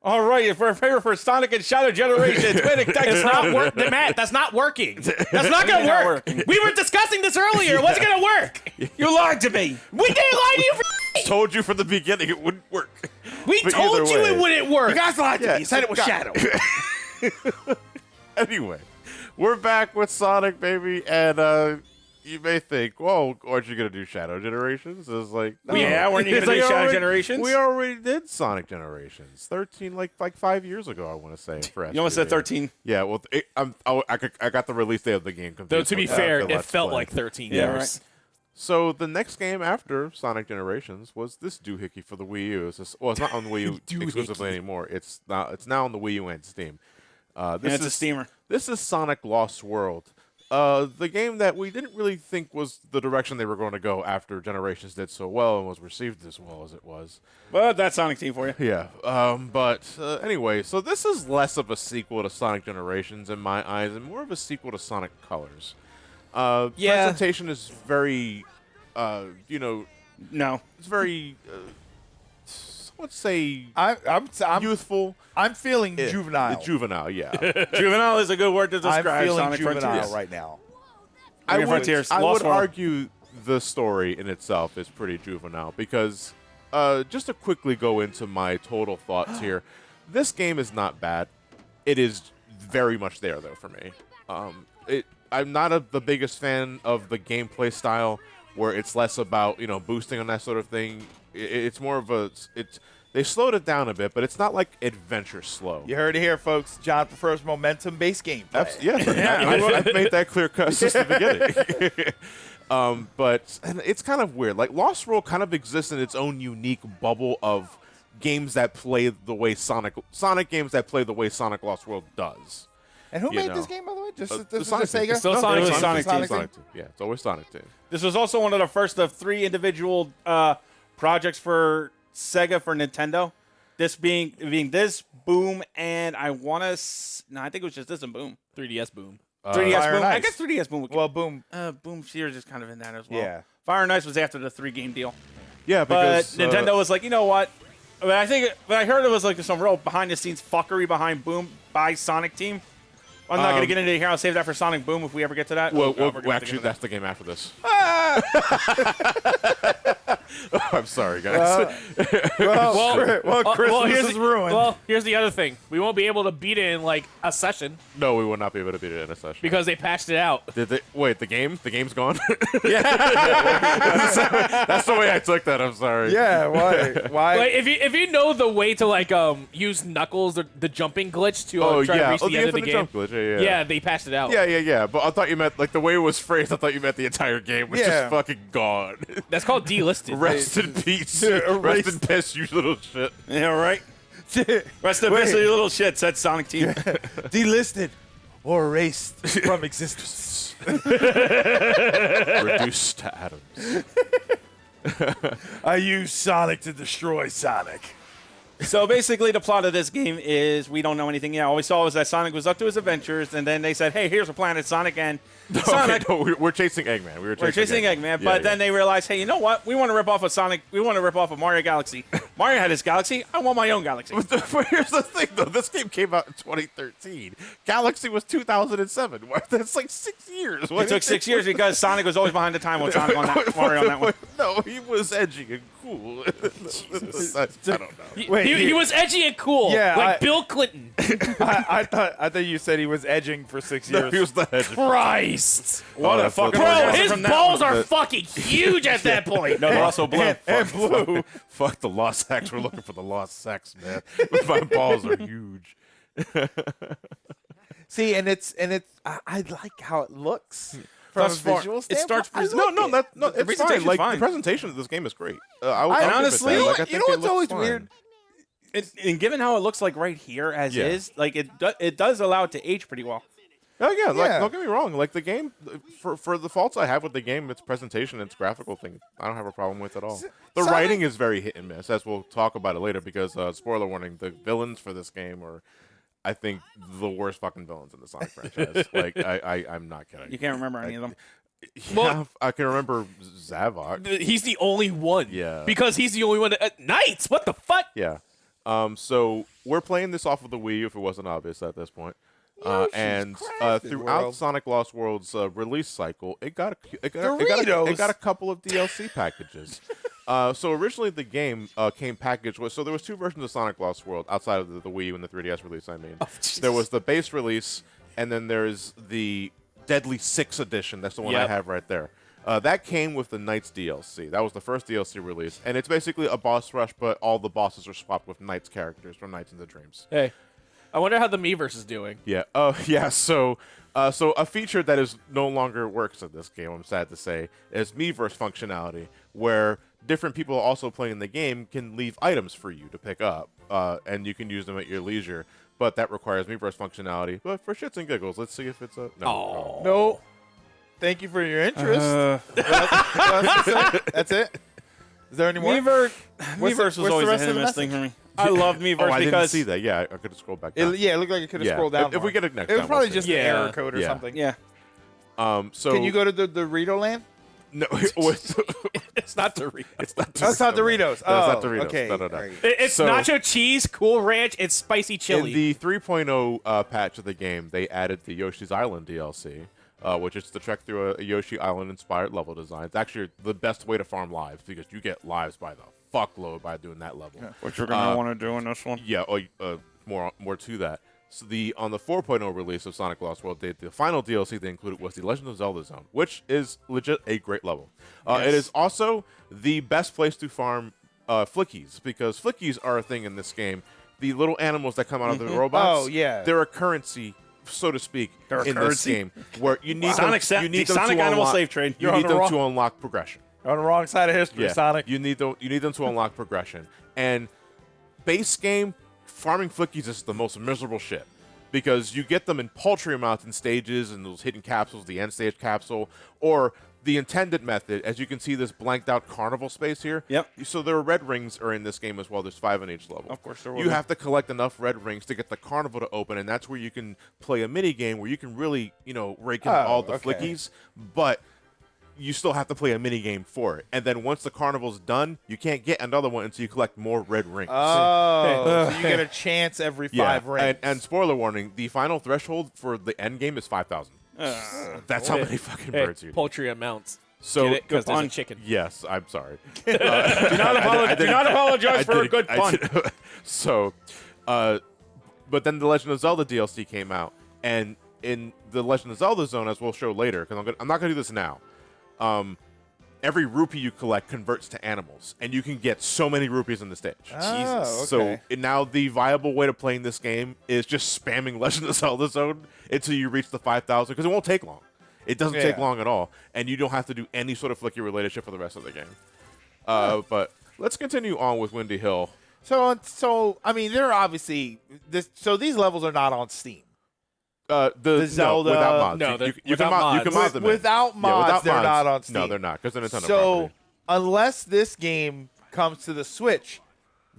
All right, if we're in favor for Sonic and Shadow Generations, It's not working. Matt, that's not working. That's not going to Not work. working. We were discussing this earlier. It wasn't going to work. You lied to me. We didn't lie to you. Told you from the beginning it wouldn't work. We But told either you way. it wouldn't work. You guys lied to me. You said it was Shadow. Anyway, we're back with Sonic, baby, and you may think, "Whoa, aren't you gonna do Shadow Generations?" It's like, no. Yeah, weren't you It's gonna do Shadow already- Generations? We already did Sonic Generations, 13, like 5 years ago. I want to say. For You almost said SGB. 13. Yeah, well, I got the release date of the game confused. Though, to be with fair, the it Let's felt Play. like 13 Yeah, years. right. So the next game after Sonic Generations was this doohickey for the Wii U. It's not on the Wii U exclusively anymore. It's now on the Wii U and Steam. This it's is a steamer. This is Sonic Lost World. The game that we didn't really think was the direction they were going to go after Generations did so well and was received as well as it was. But that's Sonic Team for you. Yeah. Anyway, so this is less of a sequel to Sonic Generations in my eyes and more of a sequel to Sonic Colors. Yeah. Presentation is very, No. it's very, let's say, I'm youthful. I'm feeling juvenile. Juvenile, yeah. Juvenile is a good word to describe I'm feeling Sonic juvenile Frontiers. right now. I Green Frontiers, I Lost would World. argue the story in itself is pretty juvenile because, just to quickly go into my total thoughts here, this game is not bad. It is very much there though for me. I'm not the biggest fan of the gameplay style where it's less about boosting on that sort of thing. It's more of they slowed it down a bit, but it's not like adventure slow. You heard it here, folks. John prefers momentum-based gameplay. I've made that clear cut since the beginning. But it's kind of weird. Like Lost World kind of exists in its own unique bubble of games that play the way Sonic games that play the way Sonic Lost World does. And who made know. this game, by the way? This the is Sonic Sega? team. Still No, Sonic it's team. Sonic team. Sonic team. Yeah, it's always Sonic Team. This was also one of the first of 3 individual projects for Sega for Nintendo. This being this, Boom, and I think it was just this and Boom. 3DS boom. 3DS Fire Boom. and I Ice. guess 3DS Boom. Well, boom. Boom Series is kind of in that as well. Yeah. Fire and Ice was after the 3-game deal. Yeah, But because Nintendo was like, you know what? I heard it was like some real behind-the-scenes fuckery behind Boom by Sonic Team. I'm not going to get into it here. I'll save that for Sonic Boom if we ever get to that. Well, we're gonna actually, get to that's the game after this. I'm sorry, guys. Christmas here's is ruined. Well, here's the other thing. We won't be able to beat it in like a session No, we will not be able to beat it in a session. because they patched it out. Did they, wait, the game's gone? That's the way I took that. I'm sorry. Yeah, why? Like if you know the way to like use Knuckles, the jumping glitch to try to reach the end of the infinite game. jump glitch. Yeah. Yeah, they patched it out. Yeah. But I thought you meant like the way it was phrased. I thought you meant the entire game was Yeah. just fucking gone. That's called delisted. Rest in peace. Rest in piss, you little shit. Yeah, right. Rest in Wait. peace, you little shit, said Sonic Team. Delisted or erased from existence. Reduced to atoms. I use Sonic to destroy Sonic. So basically, the plot of this game is we don't know anything yet. All we saw was that Sonic was up to his adventures, and then they said, "Hey, here's a planet, Sonic." And Sonic, Okay, no, we're chasing Eggman. we're chasing Eggman. Yeah, But then they realized, "Hey, you know what? We want to rip off of Sonic. We want to rip off of Mario Galaxy. Mario had his galaxy. I want my own galaxy." But here's the thing, though. This game came out in 2013. Galaxy was 2007. That's like 6 years. It took 6 years because Sonic was always behind the time with Sonic on that Mario on that one. No, he was edgy and cool. I don't know. Wait, He was edgy and cool, Yeah, like I- Bill Clinton. I thought you said he was edging for 6 No, years. he was the hedge. Christ. What a that's fucking what- Bro, orgasm his from that balls one. are fucking huge at that point. No, they're also blue. and blue. Fuck the Lost Hex. We're looking for the Lost Sex, man. My balls are huge. See, and it's I like how it looks from Thus a far, visual it standpoint. starts I pres- like No, it. no, The it's fine. presentation's Like fine. the presentation of this game is great. honestly, like, I you think know it what's looks always fine. weird? And given how it looks like right here as Yeah. is, like it does allow it to age pretty well. Oh yeah, like Yeah. don't get me wrong. Like the game, for the faults I have with the game, its presentation, its graphical thing, I don't have a problem with at all. The Sonic- writing is very hit and miss, as we'll talk about it later. Because spoiler warning, the villains for this game are, I think, the worst fucking villains in the Sonic franchise. Like I'm not kidding. You can't remember any of them. Yeah, I can remember Zavok. He's the only one. Yeah. Because he's the only one. Knights? What the fuck? Yeah. So we're playing this off of the Wii, if it wasn't obvious at this point. And throughout world. Sonic Lost World's release cycle, it got a couple of DLC packages. So originally the game came packaged with, so there was 2 versions of Sonic Lost World outside of the Wii and the 3DS release. I mean, there was the base release, and then there's the Deadly 6 edition. That's the one I have right there. That came with the Knights DLC. That was the first DLC release, and it's basically a boss rush, but all the bosses are swapped with Knights characters from Knights into Dreams. Hey, I wonder how the Miiverse is doing. Yeah. Yeah. So a feature that is no longer works in this game, I'm sad to say, is Miiverse functionality, where different people also playing the game can leave items for you to pick up, and you can use them at your leisure. But that requires Miiverse functionality. But for shits and giggles, let's see if it's a no. No. Thank you for your interest. That's it. Is there any more? Miiverse was always a hit and miss thing for me. I love Miiverse I didn't because see that. Yeah, I could have scrolled back down. It looked like it could have scrolled down. If we get it next it was time, probably we'll just see. an error code or Yeah. something. yeah. So Can you go to the Dorito land? No, It's not Doritos. it's not. That's not Doritos. No, it's not Oh, Doritos. okay. No. All right. It's So- nacho cheese, Cool Ranch, and spicy chili. In the 3.0 patch of the game, they added the Yoshi's Island DLC, which is to trek through a Yoshi Island-inspired level design. It's actually the best way to farm lives because you get lives by the fuckload by doing that level. What you're gonna want to do in this one? Yeah, more to that. So on the 4.0 release of Sonic Lost World, the final DLC they included was the Legend of Zelda Zone, which is legit a great level. It is also the best place to farm flickies, because flickies are a thing in this game. The little animals that come out of the robots, Oh, yeah. they're a currency, so to speak, They're a in this currency? game, where you need Sonic them, you need them Sonic to animal unlock, slave trade. You You're need on the them to wrong- unlock progression. You're on the wrong side of history, Sonic. You need them to unlock progression. And base game, farming flickies is the most miserable shit, because you get them in paltry amounts in stages and those hidden capsules, the end stage capsule, or the intended method. As you can see, this blanked out carnival space here. Yep. So there are red rings are in this game as well. There's 5 in each level. Of course there will You be. have to collect enough red rings to get the carnival to open, and that's where you can play a mini game where you can really, rake in all the okay. flickies, but you still have to play a mini game for it. And then once the carnival's done, you can't get another one until you collect more red rings. Oh, so you get a chance every 5 rings. And spoiler warning, the final threshold for the end game is 5,000. That's how many fucking birds you need. Poultry amounts. So Because there's a pun. chicken. yes, I'm sorry. Do not apologize for a good pun. So, but then the Legend of Zelda DLC came out, and in the Legend of Zelda Zone, as we'll show later, because I'm not gonna do this now. Every rupee you collect converts to animals, and you can get so many rupees in the stage. Oh, So okay. now the viable way to playing this game is just spamming Legend of Zelda Zone until you reach the 5,000, because it won't take long. It doesn't take long at all, and you don't have to do any sort of flicky related shit for the rest of the game. But let's continue on with Windy Hill. So I mean, they're obviously so these levels are not on Steam. The Zelda- without mods. No, you they're can without mod, you can mods. mod them in. Without mods, without they're mods, not on Steam. No, they're not, because they're Nintendo So property. unless this game comes to the Switch,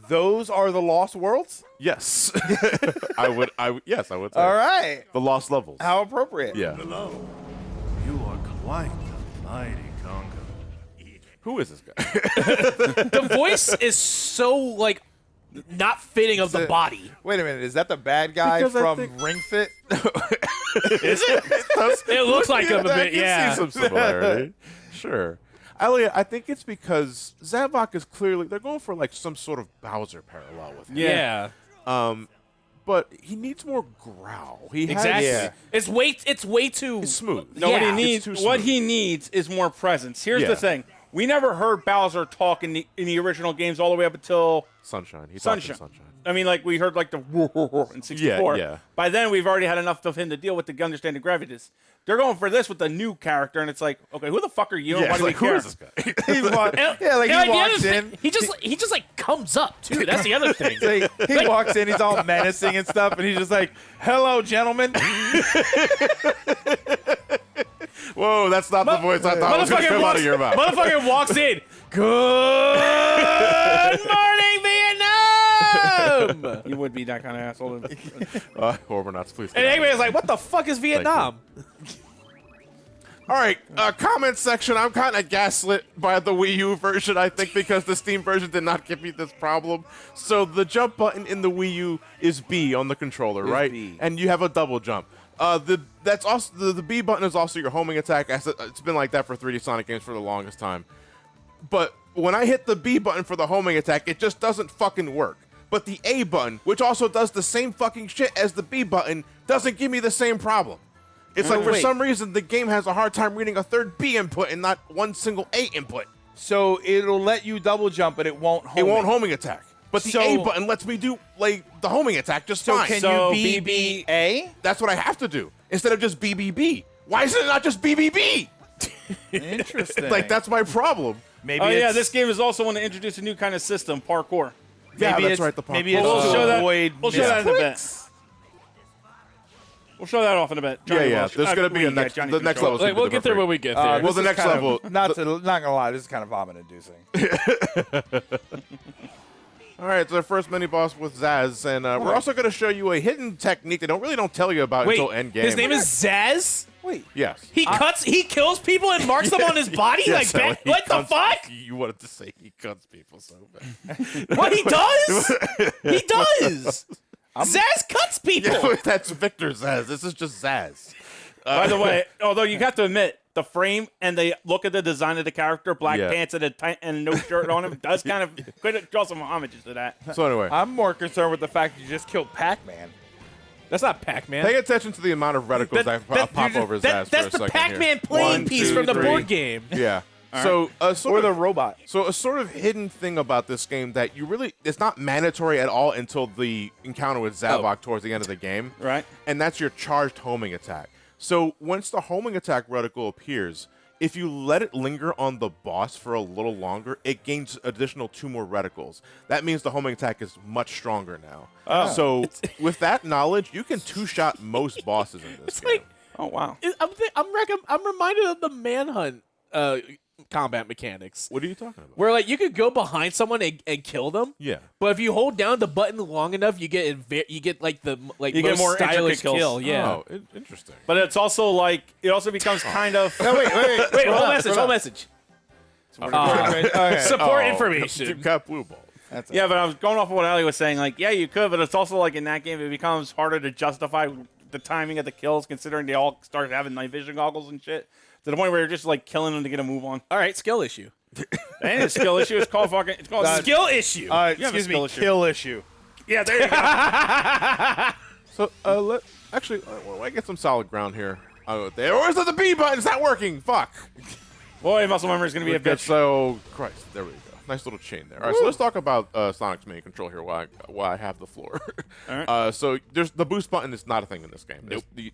those are the Lost Worlds. Yes, yes, I would say. All right, The lost levels. how appropriate. Yeah. Hello. You are quite the mighty conqueror. Who is this guy? The voice is so, like, not fitting of the body. Wait a minute, is that the bad guy Because I from think- Ring Fit? It looks like him a I bit, can yeah. see some similarity. Sure. Elliot, I think it's because Zavok is clearly, they're going for like some sort of Bowser parallel with him. Yeah. But he needs more growl. He Exactly. has, Yeah. It's way too It's smooth. No, what Yeah. he needs, It's too what smooth. he needs is more presence. Here's Yeah. the thing: we never heard Bowser talk in the original games all the way up until Sunshine. He's Sunshine. Sunshine. I mean, like we heard like the in 64. Yeah. By then, we've already had enough of him to deal with the understanding gravitas. They're going for this with a new character, and it's like, okay, who the fuck are you? And Yeah, why do like, we who care? is this guy? He walks, yeah, like And, he the walks other in. thing, he just like comes up too. That's the other thing. Like, he walks in, he's all menacing and stuff, and he's just like, "Hello, gentlemen." Whoa, that's not the voice I thought was going to come out of your mouth. Motherfucker walks in. Good morning, Vietnam. You would be that kind of asshole. Or we're not please. And Eggman is like, what the fuck is Vietnam? All right, comment section. I'm kind of gaslit by the Wii U version, I think, because the Steam version did not give me this problem. So the jump button in the Wii U is B on the controller, right? B. And you have a double jump. That's also the B button is also your homing attack. It's been like that for 3D Sonic games for the longest time. But when I hit the B button for the homing attack, it just doesn't fucking work. But the A button, which also does the same fucking shit as the B button, doesn't give me the same problem. It's like for some reason the game has a hard time reading a third B input and not one single A input. So it'll let you double jump, but it won't home. It won't homing attack. But the A button lets me do like the homing attack just fine. Can So you BBA? That's what I have to do instead of just BBB. Why is it not just BBB? Interesting. Like that's my problem. maybe Oh yeah, it's- this game is also want to introduce a new kind of system, parkour. Yeah, maybe that's it's- right. The parkour. maybe it's We'll to show that. avoid We'll show that in a bit. misclicks. We'll show that off in a bit. Johnny Yeah. will- There's gonna be a next. Johnny The can next show it. level. Like, we'll get there when we get there. Well, This the is next kind level. of- not gonna lie, this is kind of vomit-inducing. All right, it's our first mini boss with Zaz, and we're also going to show you a hidden technique they don't tell you about Wait, until end game. his name is Zaz? Wait, Yes. He kills people and marks them on his body? Yes, like, he what the cuts- fuck? You wanted to say he cuts people so bad. What, he does? He does. Zaz cuts people. Yeah, that's Victor Zaz. This is just Zaz. By the way, although you got to admit, the frame and they look at the design of the character, black Yeah. pants and no shirt on him, does kind of could draw some homages to that. So anyway, I'm more concerned with the fact you just killed Pac-Man. That's not Pac-Man. pay attention to the amount of reticles that pop over Zaz for a That's the second Pac-Man here. playing 1, piece 2, from the 3. board game. Yeah. So Or the robot. So a sort of hidden thing about this game that it's not mandatory at all until the encounter with Zavok towards the end of the game. Right. And that's your charged homing attack. So once the homing attack reticle appears, if you let it linger on the boss for a little longer, it gains additional 2 more reticles. That means the homing attack is much stronger now. So with that knowledge, you can 2-shot most bosses in this game. like- Oh wow. I'm reminded of the Manhunt combat mechanics. What are you talking about? Where like you could go behind someone and kill them. Yeah. But if you hold down the button long enough, you get like the You get most more intricate stylish kills. kill. Yeah. Oh, interesting. But it's also like it also becomes kind of Wait, hold message. Okay. Support Oh, information. You got blue ball. That's yeah. But I was going off of what Ali was saying. Like, yeah, you could, but it's also like in that game, it becomes harder to justify the timing of the kills, considering they all start having night vision goggles and shit. To the point where you're just like killing them to get a move on. All right, skill issue. It ain't a skill issue. It's called fucking. It's called Skill issue. You have a Excuse skill me, issue. kill issue. Yeah, there you go. So I get some solid ground here. There. Where's the B button? It's not working. Fuck. Boy, muscle memory is gonna be a bitch. So Christ, there we go. Nice little chain there. All right, so let's talk about Sonic's main control here while I have the floor. All right. So there's the boost button is not a thing in this game. Nope. That's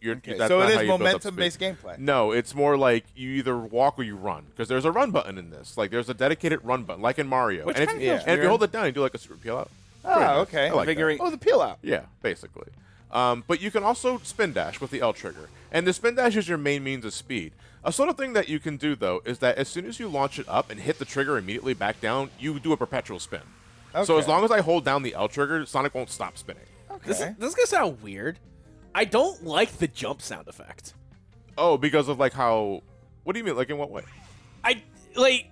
So not it how is you build up momentum-based speed. gameplay. No, it's more like you either walk or you run because there's a run button in this. Like there's a dedicated run button, like in Mario. Which and kind if, of feels and if you weird. hold it down, you do like a super peel out. Oh, Pretty nice. okay. I like that. Figure eight. Oh, the peel out. Yeah, basically. But you can also spin dash with the L trigger. And the spin dash is your main means of speed. A sort of thing that you can do, though, is that as soon as you launch it up and hit the trigger immediately back down, you do a perpetual spin. So as long as I hold down the L trigger, Sonic won't stop spinning. This is gonna sound weird. I don't like the jump sound effect. Oh, because of like how... What do you mean? Like in what way? I like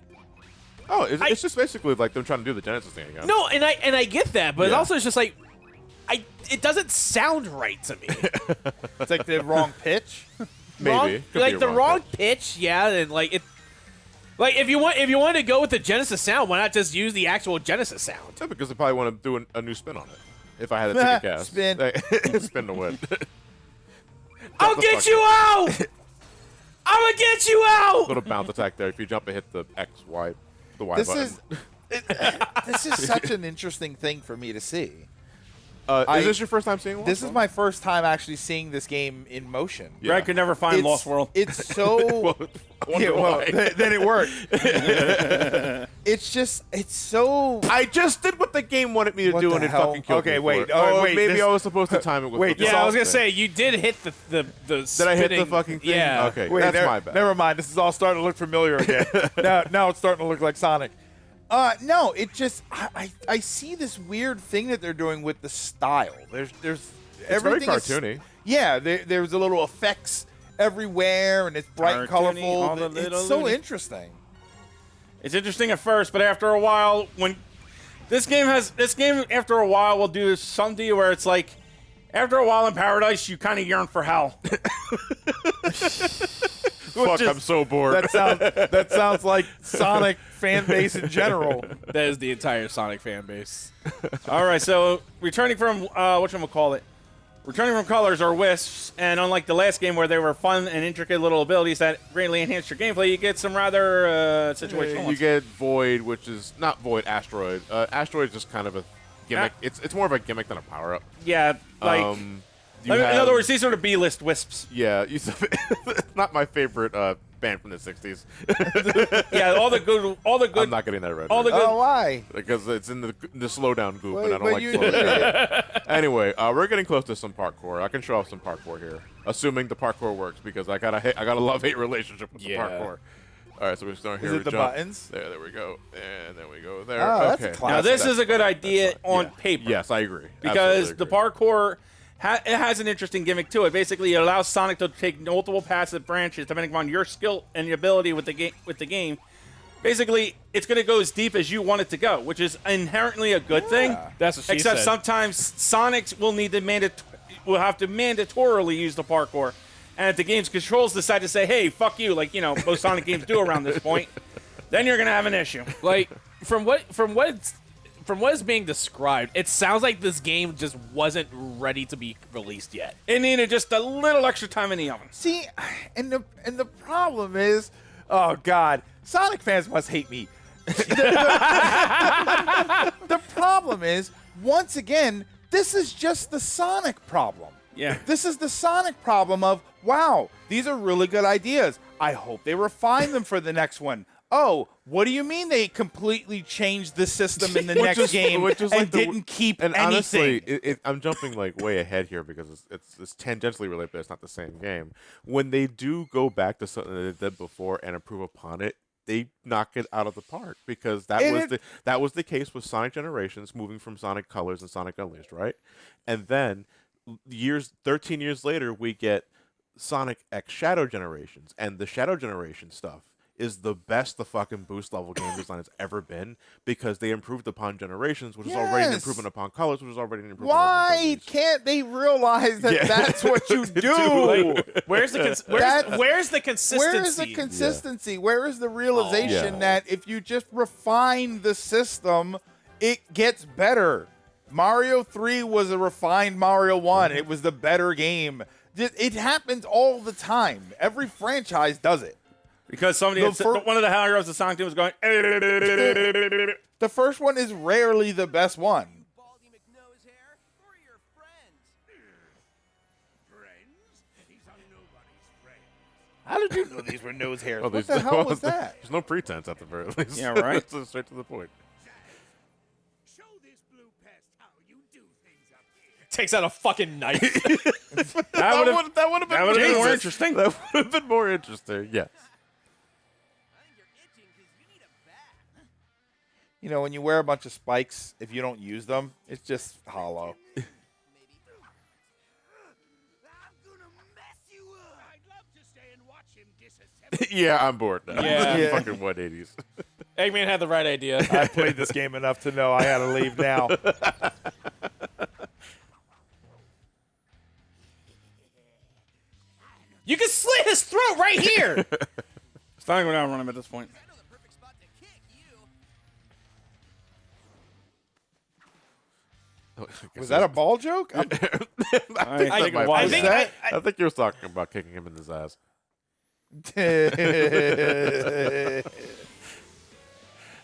Oh, it's just basically like them trying to do the Genesis thing again. no, and I get that, but Yeah. also it's just like it doesn't sound right to me. It's like the wrong pitch. Maybe. Wrong, Could be like a the wrong pitch. pitch, yeah, and like it. Like if you want to go with the Genesis sound, why not just use the actual Genesis sound? Yeah, because they probably want to do a new spin on it. If I had a ticket cast. Spin. Spin to win. I'll the get fuck you out. I'm gonna get you out. Little bounce attack there. If you jump and hit the X, Y, the Y This button. is this is such an interesting thing for me to see. Is this your first time seeing one? This is my first time actually seeing this game in motion. Yeah. Brad could never find Lost World. It's so. I wonder why. Then it worked. It's so. I just did what the game wanted me to What do the and it hell? fucking killed Okay, me. wait, For it. oh, Oh, wait, maybe this- I was supposed to time it with Wait, the this Yeah, I was salt gonna thing. say you did hit the Did I hit the spinning- fucking thing? Yeah. Okay, Wait, that's my bad. Never mind. This is all starting to look familiar again. now it's starting to look like Sonic. No, it just I see this weird thing that they're doing with the style. There's It's very everything is- cartoony. yeah, there's a little effects everywhere, and it's bright and Cartoony, colorful. all the little It's so loony. interesting. It's interesting at first, but after a while, when this game after a while will do something to you where it's like, after a while in paradise, you kind of yearn for hell. Fuck, I'm so bored. That sounds like Sonic fan base in general. That is the entire Sonic fan base. All right, so returning from whatchamacallit, returning from colors are Wisps, and unlike the last game where they were fun and intricate little abilities that greatly enhanced your gameplay, you get some rather situational You ones. get Void, which is not Void, Asteroid. Asteroid is just kind of a gimmick. It's more of a gimmick than a power up. Yeah, like You in have- other words, these are the B-list Wisps. Yeah, it's not my favorite band from the '60s. Yeah, all the good, I'm not getting that right. all the good. Oh, why? Because it's in the slowdown goop, But- and I don't but like you slowing did down. Anyway, we're getting close to some parkour. I can show off some parkour here, assuming the parkour works, because I got a love-hate relationship with the parkour. All right, so we're starting here. Is it we the jump. buttons? There we go, and then we go there. Oh, that's a okay. classic. Now this That's is a good fine. idea That's fine. on Yeah. paper. Yes, I agree. Because the Absolutely agree. parkour it has an interesting gimmick to it. Basically, it allows Sonic to take multiple passive branches depending upon your skill and your ability with the game. Basically, it's going to go as deep as you want it to go, which is inherently a good thing. That's what she Except said. sometimes Sonic will will have to mandatorily use the parkour. And if the game's controls decide to say, "Hey, fuck you," like most Sonic games do around this point, then you're going to have an issue. Like from what is being described, it sounds like this game just wasn't ready to be released yet. It needed just a little extra time in the oven. See, and the problem is, oh God, Sonic fans must hate me. The problem is, once again, this is just the Sonic problem. Yeah. This is the Sonic problem of, wow, these are really good ideas. I hope they refine them for the next one. Oh, what do you mean they completely changed the system in the next game which is and like the- didn't keep And anything? honestly, I'm jumping like way ahead here because it's tangentially related, but it's not the same game. When they do go back to something that they did before and improve upon it, they knock it out of the park because that was the case with Sonic Generations, moving from Sonic Colors and Sonic Unleashed, right? And then 13 years later, we get Sonic X Shadow Generations, and the Shadow Generation stuff is the best the fucking boost level game design has ever been because they improved upon Generations, which is already an Yes. improvement upon Colors, which is already an improvement Why upon Unleashed. can't they realize that Yeah. that's what you do? Like, where's the consistency? Where is the consistency? Where is the realization Yeah. that if you just refine the system, it gets better? Mario 3 was a refined Mario 1. It was the better game. It happens all the time. Every franchise does it. Because somebody, one of the heroes of Sonic Team was going. The first one is rarely the best one. Baldy McNose hair for your friends. Friends? These are nobody's friends. How did you know these were nose hairs? Oh, What the hell was that? There's no pretense at the very least. Yeah, right. It's straight to the point. Show this blue pest how you do things up here. Takes out a fucking knife. That would have That would have been been more Jesus. interesting. That would have been more interesting. Yes. I think you're itching because you need a bath. You know, when you wear a bunch of spikes, if you don't use them, it's just hollow. Maybe. I'm gonna mess you up. I'd love to stay and watch him disassemble. Yeah, I'm bored now. Yeah. Yeah. Fucking 180s. Eggman had the right idea. I played this game enough to know I had to leave now. You can slit his throat right here. It's not going to outrun him at this point. I know the perfect spot to kick you. Was that a ball joke? I think might it was. be. I I think you were talking about kicking him in his ass.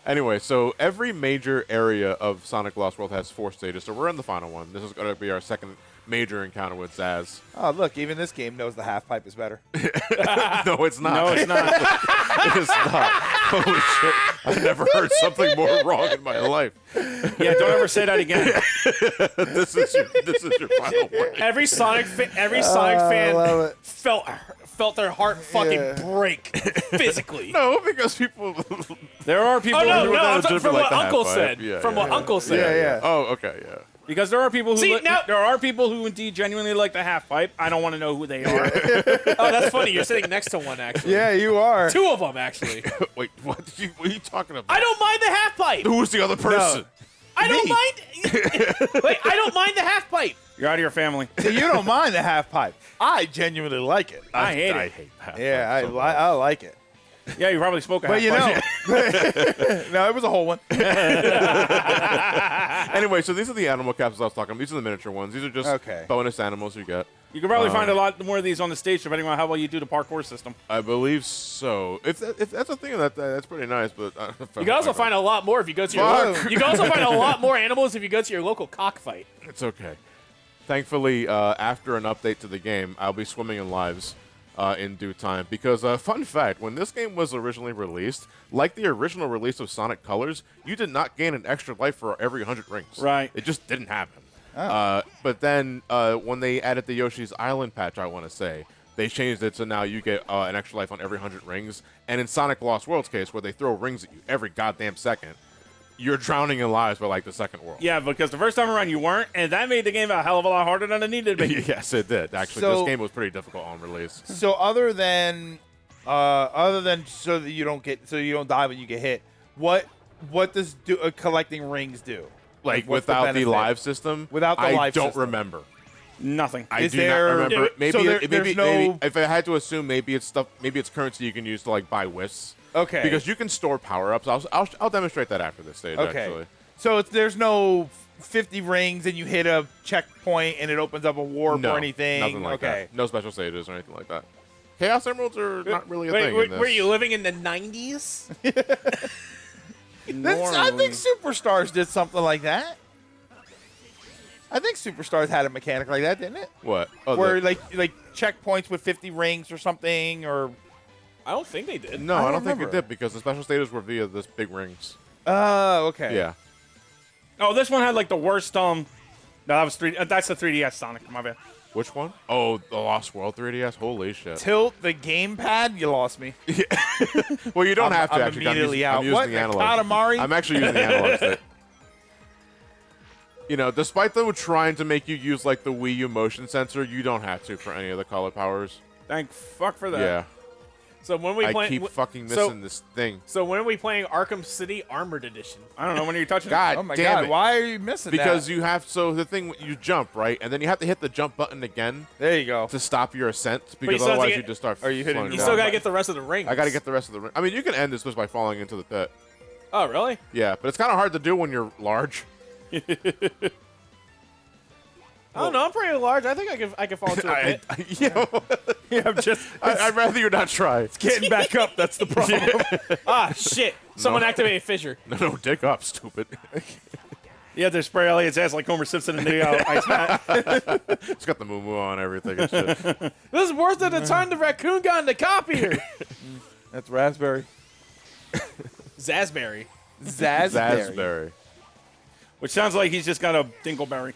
Anyway, so every major area of Sonic Lost World has 4 stages, so we're in the final one. This is going to be our second major encounter with Zaz. Oh, look, even this game knows the half pipe is better. No, it's not. No, it's not. It's not. Holy shit. I've never heard something more wrong in my life. Yeah, don't ever say that again. This is your final word. Every Sonic love fan it. felt their heart fucking Yeah. break physically. No, because people. There are people Oh no, who no! I'm legitimately talking from like what the Uncle half said. pipe. Yeah, From yeah, what yeah. Uncle said. Yeah, yeah. Oh, okay, yeah. Because there are people who See, now- there are people who indeed genuinely like the half pipe. I don't want to know who they are. Oh, that's funny. You're sitting next to one, actually. Yeah, you are. 2 of them, actually. Wait, what are you talking about? I don't mind the half pipe. Who's the other person? I don't mind. Wait, I don't mind the half pipe. You're out of your family. So you don't mind the half pipe. I genuinely like it. I hate it. I hate that. Yeah, I like it. Yeah, you probably spoke a But half you pipe. know, no, it was a whole one. Anyway, so these are the animal capsules I was talking about. These are the miniature ones. These are just Okay. bonus animals you get. You can probably find a lot more of these on the stage, depending on how well you do the parkour system. I believe so. If that's a thing, that's pretty nice. But You can also find a lot more if you go to your. Fuck. You can also find a lot more animals if you go to your local cockfight. It's okay. Thankfully, after an update to the game, I'll be swimming in lives in due time. Because, fun fact, when this game was originally released, like the original release of Sonic Colors, you did not gain an extra life for every 100 rings. Right. It just didn't happen. But then when they added the Yoshi's Island patch, I want to say, they changed it so now you get an extra life on every 100 rings. And in Sonic Lost World's case, where they throw rings at you every goddamn second, you're drowning in lives by like the second world. Yeah, because the first time around you weren't, and that made the game a hell of a lot harder than it needed to be. Yes, it did. Actually, So- this game was pretty difficult on release. So other than so that you don't die when you get hit, what does collecting rings do? Like what's the without the benefit? live system, Without the I live don't system. remember. Nothing. I Is do there- not remember. so Maybe, there- maybe, there's maybe no- if I had to assume, maybe it's stuff. Maybe it's currency you can use to like buy wisps. Okay. Because you can store power ups. I'll demonstrate that after this stage. Okay. Actually. So there's no 50 rings and you hit a checkpoint and it opens up a warp No, or anything. nothing like okay. that. No special stages or anything like that. Chaos Emeralds are not really a Wait, thing. in this. were you living in the 90s? I think Superstars did something like that. I think Superstars had a mechanic like that, didn't it? What? Oh, Where like checkpoints with 50 rings or something, or I don't think they did. no, I I don't don't think it remember. did because the special stages were via this big rings. okay. Yeah. Oh, this one had like the worst. No, that was that's the 3DS Sonic. My bad. Which one? Oh, the Lost World 3DS. Holy shit. Tilt the gamepad, you lost me. Well, you don't have to I'm actually. immediately I'm out. using What, the analog. Katamari? I'm actually using the analog stick. You know, despite them trying to make you use like the Wii U motion sensor, you don't have to for any of the color powers. Thank fuck for that. Yeah, So when we I play, keep fucking missing this thing. So when are we playing Arkham City Armored Edition? I don't know when you're touching. God Oh my damn god, it! why are you missing Because that? you have the thing you jump right, and then you have to hit the jump button again There you go. to stop your ascent you because still have to otherwise get- you just start. Are you hitting slowing the You down. still gotta get the rest of the rings. I gotta get the rest of the ring. I mean, you can end this just by falling into the pit. Oh, really? Yeah, but it's kind of hard to do when you're large. I don't know. I'm pretty large. I think I can fall into a pit. I'm just I'd rather you not try. getting back up. That's the problem. Ah, shit! Someone activated Fissure. No, dig up, stupid. Yeah, they spray Elliot's ass like Homer Simpson in the ice hat. It's got the moo on everything and shit. This is worse than the time the raccoon got in the copier. That's raspberry. Zazberry. Raspberry. Which sounds like he's just got a dingleberry.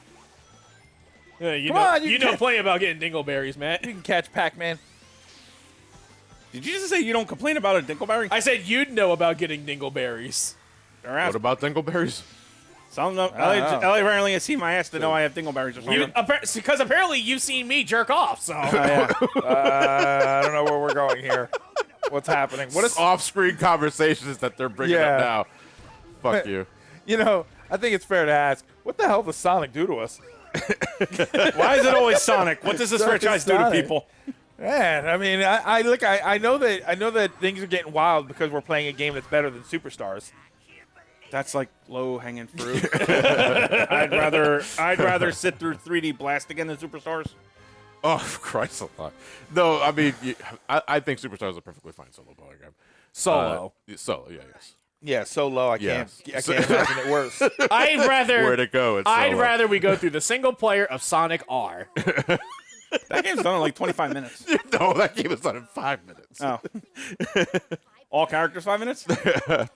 Yeah, you Come know, on, you you know can't- plenty about getting dingleberries, Matt. You can catch Pac-Man. Did you just say you don't complain about a dingleberry? I said you'd know about getting dingleberries. Or ass. What about dingleberries? Some Elliot know. apparently has seen my ass to know I have dingleberries or something. Because apparently you've seen me jerk off. So I don't know where we're going here. What's happening? What is? Off-screen conversations that they're bringing Yeah. up now. Fuck you. You know, I think it's fair to ask, what the hell does Sonic do to us? Why is it always Sonic? What does this Sonic franchise is do to Sonic. people? Man, I mean, I know that things are getting wild because we're playing a game that's better than Superstars. That's like low-hanging fruit. I'd rather sit through 3D Blast again than Superstars. Oh, Christ alive. No, I mean, I think Superstars is a perfectly fine solo player game. solo. Solo, yeah, yes. Yeah, so low, I can't Yes. imagine it worse. I'd rather. Where'd it go? It's I'd solo. rather we go through the single player of Sonic R. That game's done in like 25 minutes. No, that game is done in 5 minutes. Oh. All characters 5 minutes?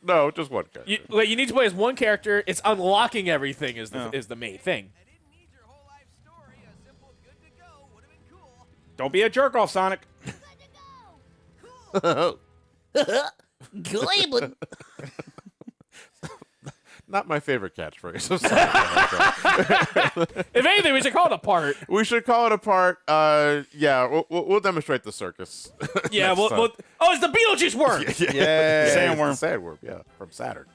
No, just one character. You need to play as one character. It's unlocking everything is Oh. the main thing. I didn't need your whole life story. A simple good to go would have been cool. Don't be a jerk off, Sonic. Not my favorite catchphrase. I'm sorry. If anything, we should call it a part. We should call it a part. Yeah, we'll demonstrate the circus. Yeah, next time. oh, it's the Beetlejuice worm. Yeah. Sandworm. Sandworm, yeah, from Saturn.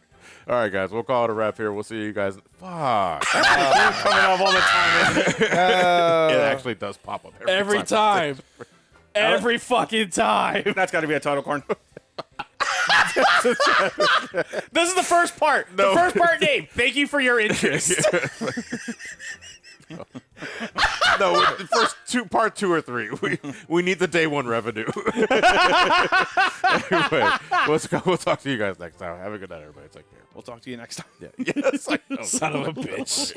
All right, guys, we'll call it a wrap here. We'll see you guys. Fuck. Coming up all the time, isn't it? It actually does pop up Every time. Every fucking time. That's got to be a title corn. This is the first part. No. The first part name. Thank you for your interest. No, the first part 2 or 3. We need the day 1 revenue. Anyway, we'll talk to you guys next time. Have a good night, everybody. Take care. We'll talk to you next time. Yeah. Yes, I know. Son of a bitch.